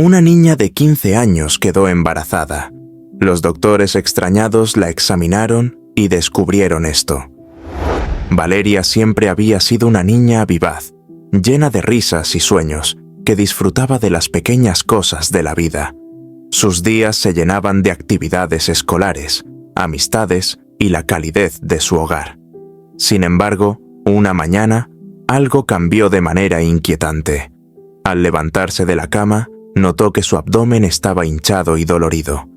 una niña de 15 años quedó embarazada. Los doctores extrañados la examinaron y descubrieron esto. Valeria siempre había sido una niña vivaz, llena de risas y sueños, que disfrutaba de las pequeñas cosas de la vida. Sus días se llenaban de actividades escolares, amistades y la calidez de su hogar. Sin embargo, una mañana, algo cambió de manera inquietante. Al levantarse de la cama, notó que su abdomen estaba hinchado y dolorido.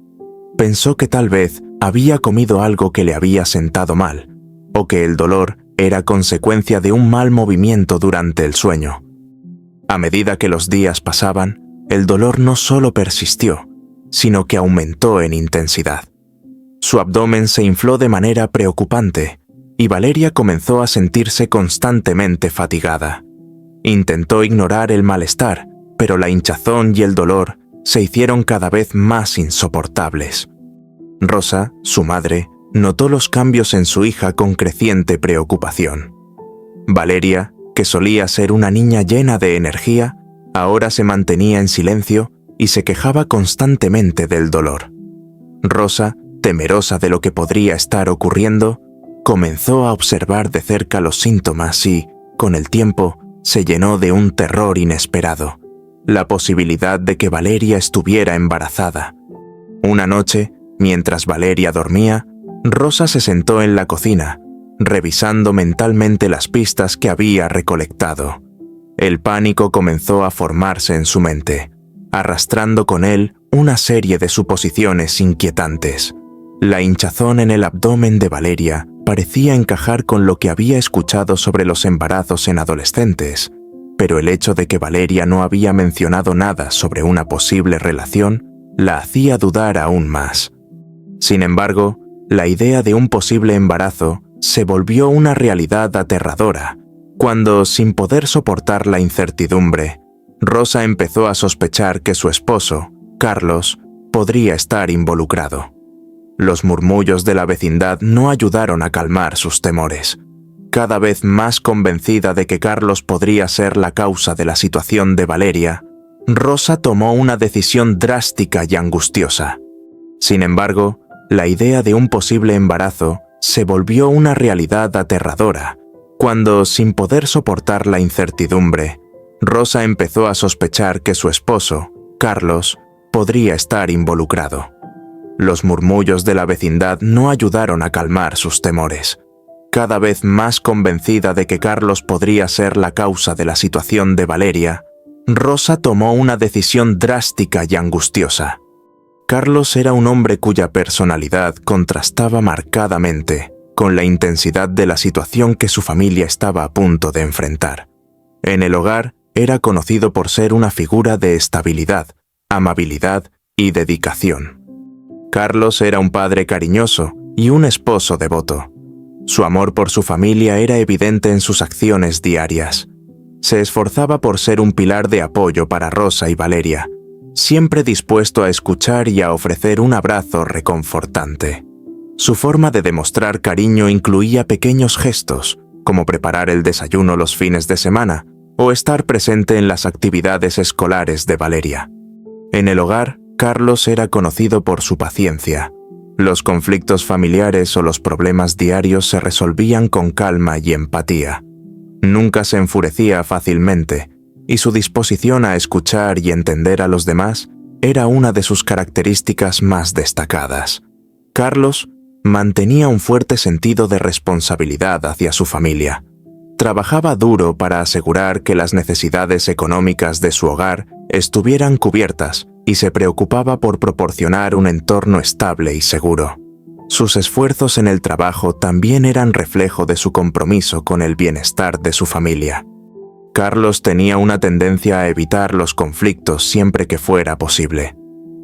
Pensó que tal vez había comido algo que le había sentado mal, o que el dolor era consecuencia de un mal movimiento durante el sueño. A medida que los días pasaban, el dolor no solo persistió, sino que aumentó en intensidad. Su abdomen se infló de manera preocupante y Valeria comenzó a sentirse constantemente fatigada. Intentó ignorar el malestar, pero la hinchazón y el dolor se hicieron cada vez más insoportables. Rosa, su madre, notó los cambios en su hija con creciente preocupación. Valeria, que solía ser una niña llena de energía, ahora se mantenía en silencio y se quejaba constantemente del dolor. Rosa, temerosa de lo que podría estar ocurriendo, comenzó a observar de cerca los síntomas y, con el tiempo, se llenó de un terror inesperado: la posibilidad de que Valeria estuviera embarazada. Una noche, mientras Valeria dormía, Rosa se sentó en la cocina, revisando mentalmente las pistas que había recolectado. El pánico comenzó a formarse en su mente, arrastrando con él una serie de suposiciones inquietantes. La hinchazón en el abdomen de Valeria parecía encajar con lo que había escuchado sobre los embarazos en adolescentes, pero el hecho de que Valeria no había mencionado nada sobre una posible relación la hacía dudar aún más. Sin embargo, la idea de un posible embarazo se volvió una realidad aterradora cuando, sin poder soportar la incertidumbre, Rosa empezó a sospechar que su esposo, Carlos, podría estar involucrado. Los murmullos de la vecindad no ayudaron a calmar sus temores. Cada vez más convencida de que Carlos podría ser la causa de la situación de Valeria, Rosa tomó una decisión drástica y angustiosa. Sin embargo, la idea de un posible embarazo se volvió una realidad aterradora cuando, sin poder soportar la incertidumbre, Rosa empezó a sospechar que su esposo, Carlos, podría estar involucrado. Los murmullos de la vecindad no ayudaron a calmar sus temores. Cada vez más convencida de que Carlos podría ser la causa de la situación de Valeria, Rosa tomó una decisión drástica y angustiosa. Carlos era un hombre cuya personalidad contrastaba marcadamente con la intensidad de la situación que su familia estaba a punto de enfrentar. En el hogar era conocido por ser una figura de estabilidad, amabilidad y dedicación. Carlos era un padre cariñoso y un esposo devoto. Su amor por su familia era evidente en sus acciones diarias. Se esforzaba por ser un pilar de apoyo para Rosa y Valeria, siempre dispuesto a escuchar y a ofrecer un abrazo reconfortante. Su forma de demostrar cariño incluía pequeños gestos, como preparar el desayuno los fines de semana o estar presente en las actividades escolares de Valeria. En el hogar, Carlos era conocido por su paciencia. Los conflictos familiares o los problemas diarios se resolvían con calma y empatía. Nunca se enfurecía fácilmente, y su disposición a escuchar y entender a los demás era una de sus características más destacadas. Carlos mantenía un fuerte sentido de responsabilidad hacia su familia. Trabajaba duro para asegurar que las necesidades económicas de su hogar estuvieran cubiertas y se preocupaba por proporcionar un entorno estable y seguro. Sus esfuerzos en el trabajo también eran reflejo de su compromiso con el bienestar de su familia. Carlos tenía una tendencia a evitar los conflictos siempre que fuera posible.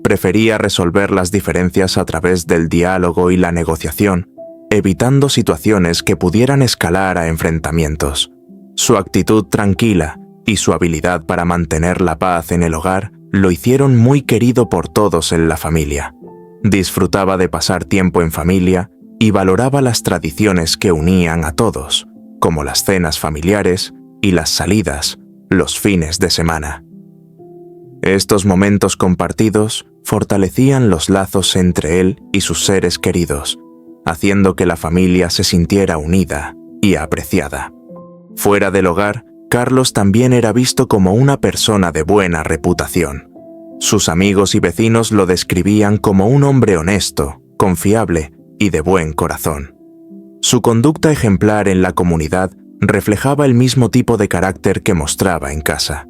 Prefería resolver las diferencias a través del diálogo y la negociación, evitando situaciones que pudieran escalar a enfrentamientos. Su actitud tranquila y su habilidad para mantener la paz en el hogar lo hicieron muy querido por todos en la familia. Disfrutaba de pasar tiempo en familia y valoraba las tradiciones que unían a todos, como las cenas familiares y las salidas los fines de semana. Estos momentos compartidos fortalecían los lazos entre él y sus seres queridos, haciendo que la familia se sintiera unida y apreciada. Fuera del hogar, Carlos también era visto como una persona de buena reputación. Sus amigos y vecinos lo describían como un hombre honesto, confiable y de buen corazón. Su conducta ejemplar en la comunidad reflejaba el mismo tipo de carácter que mostraba en casa.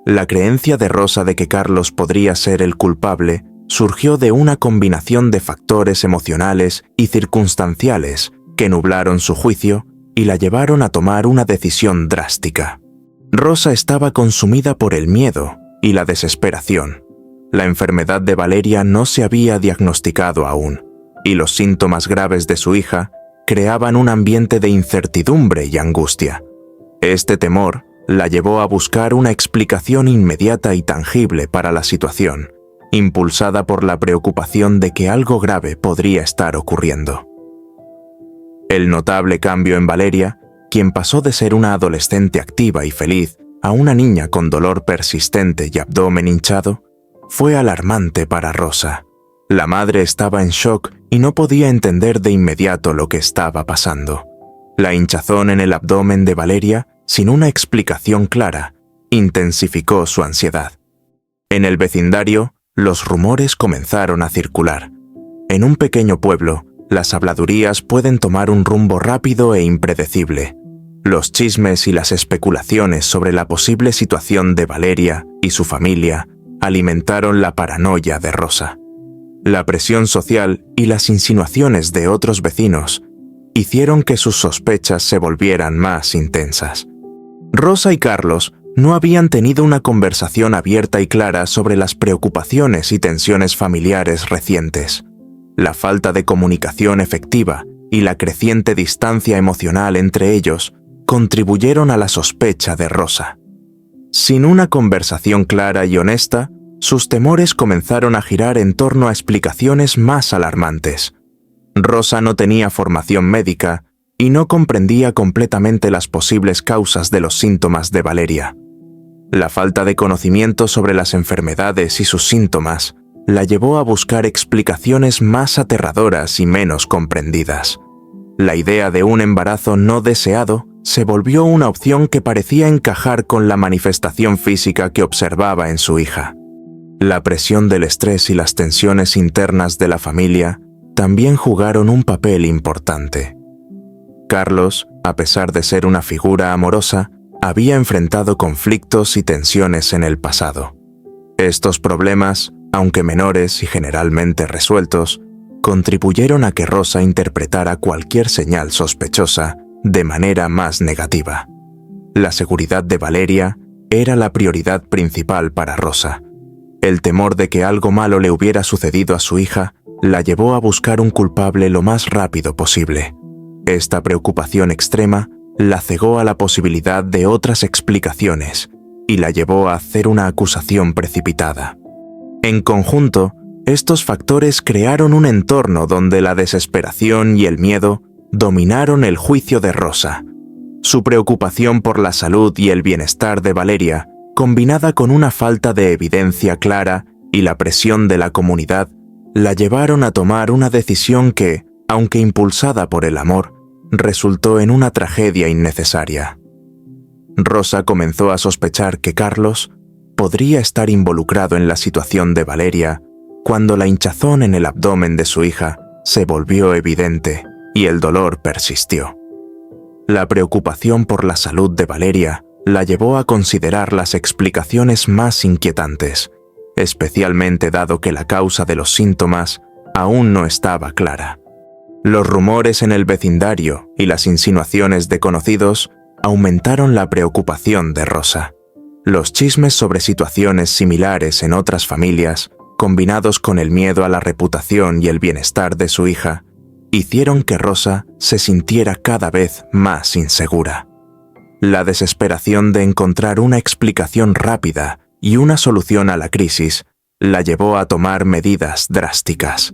La creencia de Rosa de que Carlos podría ser el culpable surgió de una combinación de factores emocionales y circunstanciales que nublaron su juicio y la llevaron a tomar una decisión drástica. Rosa estaba consumida por el miedo y la desesperación. La enfermedad de Valeria no se había diagnosticado aún, y los síntomas graves de su hija creaban un ambiente de incertidumbre y angustia. Este temor la llevó a buscar una explicación inmediata y tangible para la situación, impulsada por la preocupación de que algo grave podría estar ocurriendo. El notable cambio en Valeria, quien pasó de ser una adolescente activa y feliz a una niña con dolor persistente y abdomen hinchado, fue alarmante para Rosa. La madre estaba en shock y no podía entender de inmediato lo que estaba pasando. La hinchazón en el abdomen de Valeria, sin una explicación clara, intensificó su ansiedad. En el vecindario, los rumores comenzaron a circular. En un pequeño pueblo, las habladurías pueden tomar un rumbo rápido e impredecible. Los chismes y las especulaciones sobre la posible situación de Valeria y su familia alimentaron la paranoia de Rosa. La presión social y las insinuaciones de otros vecinos hicieron que sus sospechas se volvieran más intensas. Rosa y Carlos no habían tenido una conversación abierta y clara sobre las preocupaciones y tensiones familiares recientes. La falta de comunicación efectiva y la creciente distancia emocional entre ellos contribuyeron a la sospecha de Rosa. Sin una conversación clara y honesta, sus temores comenzaron a girar en torno a explicaciones más alarmantes. Rosa no tenía formación médica y no comprendía completamente las posibles causas de los síntomas de Valeria. La falta de conocimiento sobre las enfermedades y sus síntomas la llevó a buscar explicaciones más aterradoras y menos comprendidas. La idea de un embarazo no deseado se volvió una opción que parecía encajar con la manifestación física que observaba en su hija. La presión del estrés y las tensiones internas de la familia también jugaron un papel importante. Carlos, a pesar de ser una figura amorosa, había enfrentado conflictos y tensiones en el pasado. Estos problemas, aunque menores y generalmente resueltos, contribuyeron a que Rosa interpretara cualquier señal sospechosa de manera más negativa. La seguridad de Valeria era la prioridad principal para Rosa. El temor de que algo malo le hubiera sucedido a su hija la llevó a buscar un culpable lo más rápido posible. Esta preocupación extrema la cegó a la posibilidad de otras explicaciones y la llevó a hacer una acusación precipitada. En conjunto, estos factores crearon un entorno donde la desesperación y el miedo dominaron el juicio de Rosa. Su preocupación por la salud y el bienestar de Valeria, combinada con una falta de evidencia clara y la presión de la comunidad, la llevaron a tomar una decisión que, aunque impulsada por el amor, resultó en una tragedia innecesaria. Rosa comenzó a sospechar que Carlos podría estar involucrado en la situación de Valeria cuando la hinchazón en el abdomen de su hija se volvió evidente y el dolor persistió. La preocupación por la salud de Valeria la llevó a considerar las explicaciones más inquietantes, especialmente dado que la causa de los síntomas aún no estaba clara. Los rumores en el vecindario y las insinuaciones de conocidos aumentaron la preocupación de Rosa. Los chismes sobre situaciones similares en otras familias, combinados con el miedo a la reputación y el bienestar de su hija, hicieron que Rosa se sintiera cada vez más insegura. La desesperación de encontrar una explicación rápida y una solución a la crisis la llevó a tomar medidas drásticas.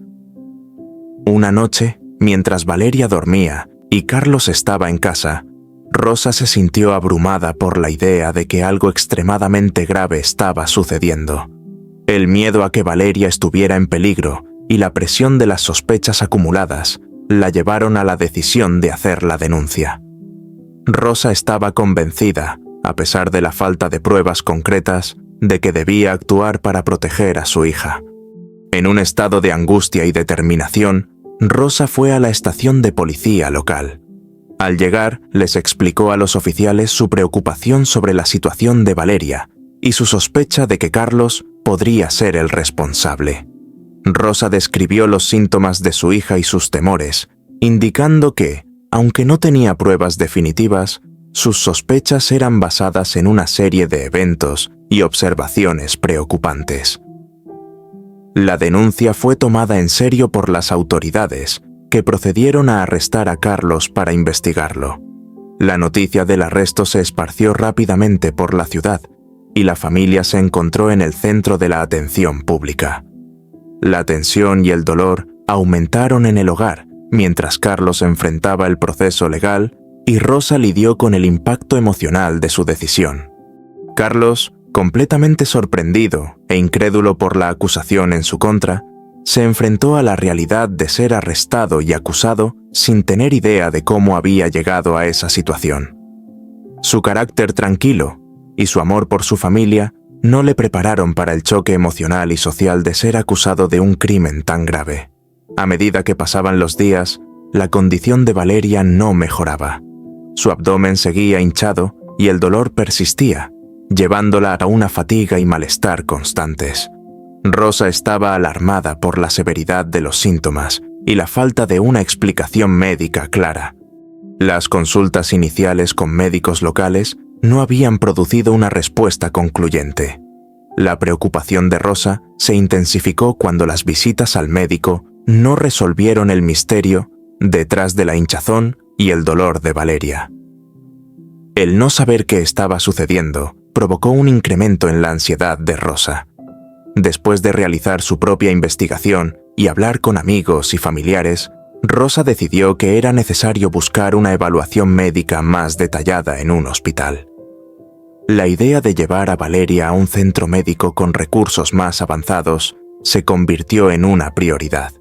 Una noche, mientras Valeria dormía y Carlos estaba en casa, Rosa se sintió abrumada por la idea de que algo extremadamente grave estaba sucediendo. El miedo a que Valeria estuviera en peligro y la presión de las sospechas acumuladas la llevaron a la decisión de hacer la denuncia. Rosa estaba convencida, a pesar de la falta de pruebas concretas, de que debía actuar para proteger a su hija. En un estado de angustia y determinación, Rosa fue a la estación de policía local. Al llegar, les explicó a los oficiales su preocupación sobre la situación de Valeria y su sospecha de que Carlos podría ser el responsable. Rosa describió los síntomas de su hija y sus temores, indicando que, aunque no tenía pruebas definitivas, sus sospechas eran basadas en una serie de eventos y observaciones preocupantes. La denuncia fue tomada en serio por las autoridades, que procedieron a arrestar a Carlos para investigarlo. La noticia del arresto se esparció rápidamente por la ciudad y la familia se encontró en el centro de la atención pública. La tensión y el dolor aumentaron en el hogar mientras Carlos enfrentaba el proceso legal y Rosa lidió con el impacto emocional de su decisión. Carlos, completamente sorprendido e incrédulo por la acusación en su contra, se enfrentó a la realidad de ser arrestado y acusado sin tener idea de cómo había llegado a esa situación. Su carácter tranquilo y su amor por su familia no le prepararon para el choque emocional y social de ser acusado de un crimen tan grave. A medida que pasaban los días, la condición de Valeria no mejoraba. Su abdomen seguía hinchado y el dolor persistía, llevándola a una fatiga y malestar constantes. Rosa estaba alarmada por la severidad de los síntomas y la falta de una explicación médica clara. Las consultas iniciales con médicos locales no habían producido una respuesta concluyente. La preocupación de Rosa se intensificó cuando las visitas al médico no resolvieron el misterio detrás de la hinchazón y el dolor de Valeria. El no saber qué estaba sucediendo provocó un incremento en la ansiedad de Rosa. Después de realizar su propia investigación y hablar con amigos y familiares, Rosa decidió que era necesario buscar una evaluación médica más detallada en un hospital. La idea de llevar a Valeria a un centro médico con recursos más avanzados se convirtió en una prioridad.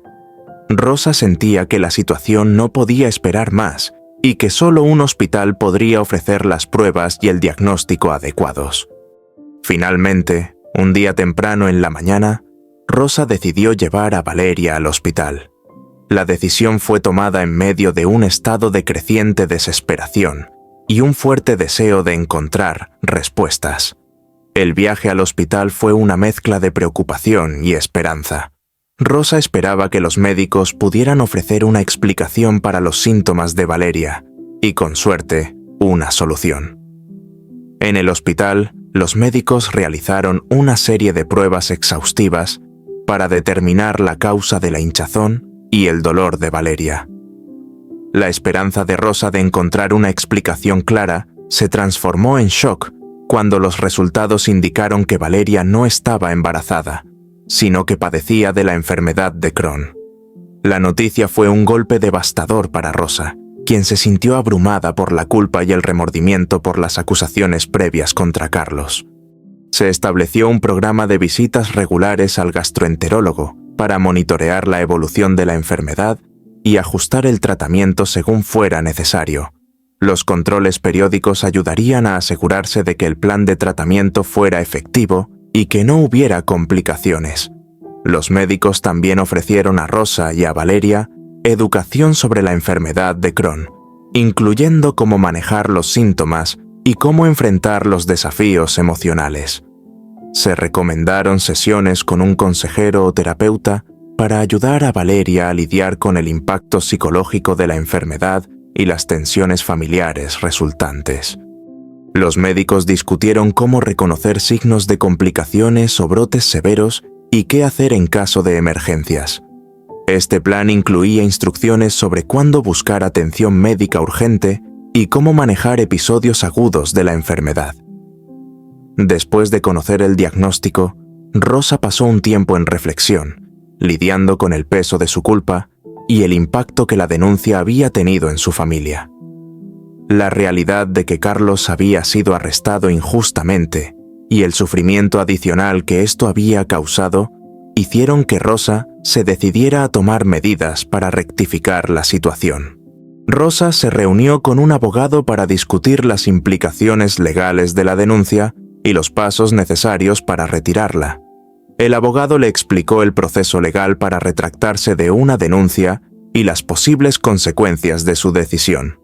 Rosa sentía que la situación no podía esperar más y que solo un hospital podría ofrecer las pruebas y el diagnóstico adecuados. Finalmente, un día temprano en la mañana, Rosa decidió llevar a Valeria al hospital. La decisión fue tomada en medio de un estado de creciente desesperación y un fuerte deseo de encontrar respuestas. El viaje al hospital fue una mezcla de preocupación y esperanza. Rosa esperaba que los médicos pudieran ofrecer una explicación para los síntomas de Valeria y, con suerte, una solución. En el hospital, los médicos realizaron una serie de pruebas exhaustivas para determinar la causa de la hinchazón y el dolor de Valeria. La esperanza de Rosa de encontrar una explicación clara se transformó en shock cuando los resultados indicaron que Valeria no estaba embarazada, sino que padecía de la enfermedad de Crohn. La noticia fue un golpe devastador para Rosa, quien se sintió abrumada por la culpa y el remordimiento por las acusaciones previas contra Carlos. Se estableció un programa de visitas regulares al gastroenterólogo para monitorear la evolución de la enfermedad y ajustar el tratamiento según fuera necesario. Los controles periódicos ayudarían a asegurarse de que el plan de tratamiento fuera efectivo y que no hubiera complicaciones. Los médicos también ofrecieron a Rosa y a Valeria educación sobre la enfermedad de Crohn, incluyendo cómo manejar los síntomas y cómo enfrentar los desafíos emocionales. Se recomendaron sesiones con un consejero o terapeuta para ayudar a Valeria a lidiar con el impacto psicológico de la enfermedad y las tensiones familiares resultantes. Los médicos discutieron cómo reconocer signos de complicaciones o brotes severos y qué hacer en caso de emergencias. Este plan incluía instrucciones sobre cuándo buscar atención médica urgente y cómo manejar episodios agudos de la enfermedad. Después de conocer el diagnóstico, Rosa pasó un tiempo en reflexión, lidiando con el peso de su culpa y el impacto que la denuncia había tenido en su familia. La realidad de que Carlos había sido arrestado injustamente y el sufrimiento adicional que esto había causado hicieron que Rosa se decidiera a tomar medidas para rectificar la situación. Rosa se reunió con un abogado para discutir las implicaciones legales de la denuncia y los pasos necesarios para retirarla. El abogado le explicó el proceso legal para retractarse de una denuncia y las posibles consecuencias de su decisión.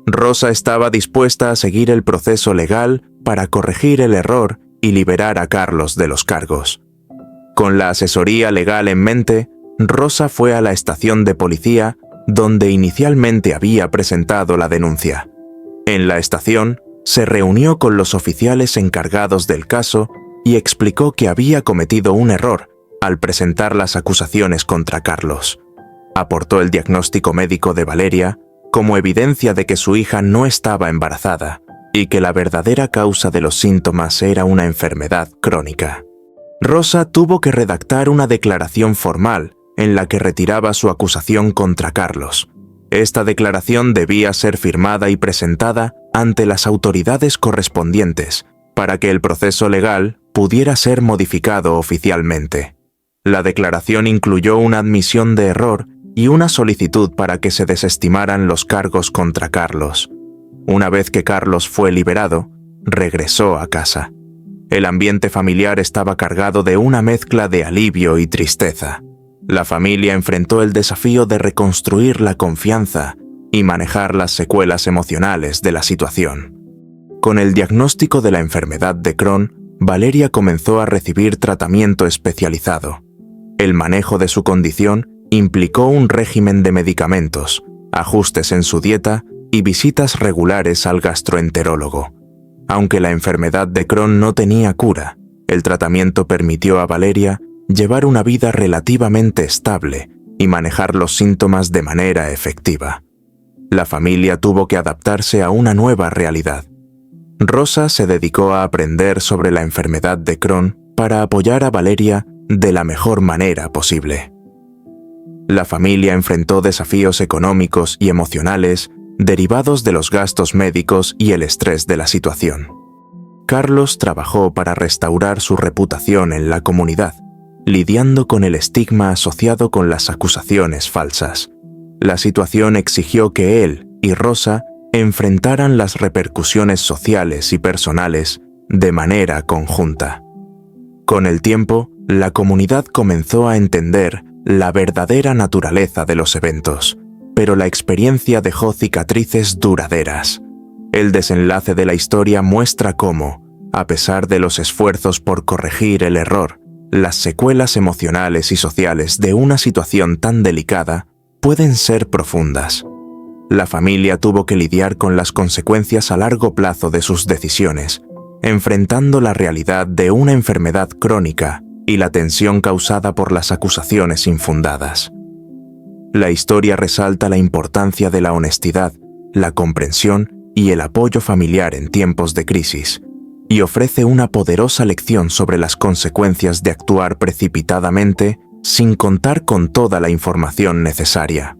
Rosa estaba dispuesta a seguir el proceso legal para corregir el error y liberar a Carlos de los cargos. Con la asesoría legal en mente, Rosa fue a la estación de policía donde inicialmente había presentado la denuncia. En la estación, se reunió con los oficiales encargados del caso y explicó que había cometido un error al presentar las acusaciones contra Carlos. Aportó el diagnóstico médico de Valeria como evidencia de que su hija no estaba embarazada y que la verdadera causa de los síntomas era una enfermedad crónica. Rosa tuvo que redactar una declaración formal en la que retiraba su acusación contra Carlos. Esta declaración debía ser firmada y presentada ante las autoridades correspondientes para que el proceso legal pudiera ser modificado oficialmente. La declaración incluyó una admisión de error y una solicitud para que se desestimaran los cargos contra Carlos. Una vez que Carlos fue liberado, regresó a casa. El ambiente familiar estaba cargado de una mezcla de alivio y tristeza. La familia enfrentó el desafío de reconstruir la confianza y manejar las secuelas emocionales de la situación. Con el diagnóstico de la enfermedad de Crohn, Valeria comenzó a recibir tratamiento especializado. El manejo de su condición implicó un régimen de medicamentos, ajustes en su dieta y visitas regulares al gastroenterólogo. Aunque la enfermedad de Crohn no tenía cura, el tratamiento permitió a Valeria llevar una vida relativamente estable y manejar los síntomas de manera efectiva. La familia tuvo que adaptarse a una nueva realidad. Rosa se dedicó a aprender sobre la enfermedad de Crohn para apoyar a Valeria de la mejor manera posible. La familia enfrentó desafíos económicos y emocionales derivados de los gastos médicos y el estrés de la situación. Carlos trabajó para restaurar su reputación en la comunidad, lidiando con el estigma asociado con las acusaciones falsas. La situación exigió que él y Rosa enfrentaran las repercusiones sociales y personales de manera conjunta. Con el tiempo, la comunidad comenzó a entender la verdadera naturaleza de los eventos, pero la experiencia dejó cicatrices duraderas. El desenlace de la historia muestra cómo, a pesar de los esfuerzos por corregir el error, las secuelas emocionales y sociales de una situación tan delicada pueden ser profundas. La familia tuvo que lidiar con las consecuencias a largo plazo de sus decisiones, enfrentando la realidad de una enfermedad crónica y la tensión causada por las acusaciones infundadas. La historia resalta la importancia de la honestidad, la comprensión y el apoyo familiar en tiempos de crisis, y ofrece una poderosa lección sobre las consecuencias de actuar precipitadamente sin contar con toda la información necesaria.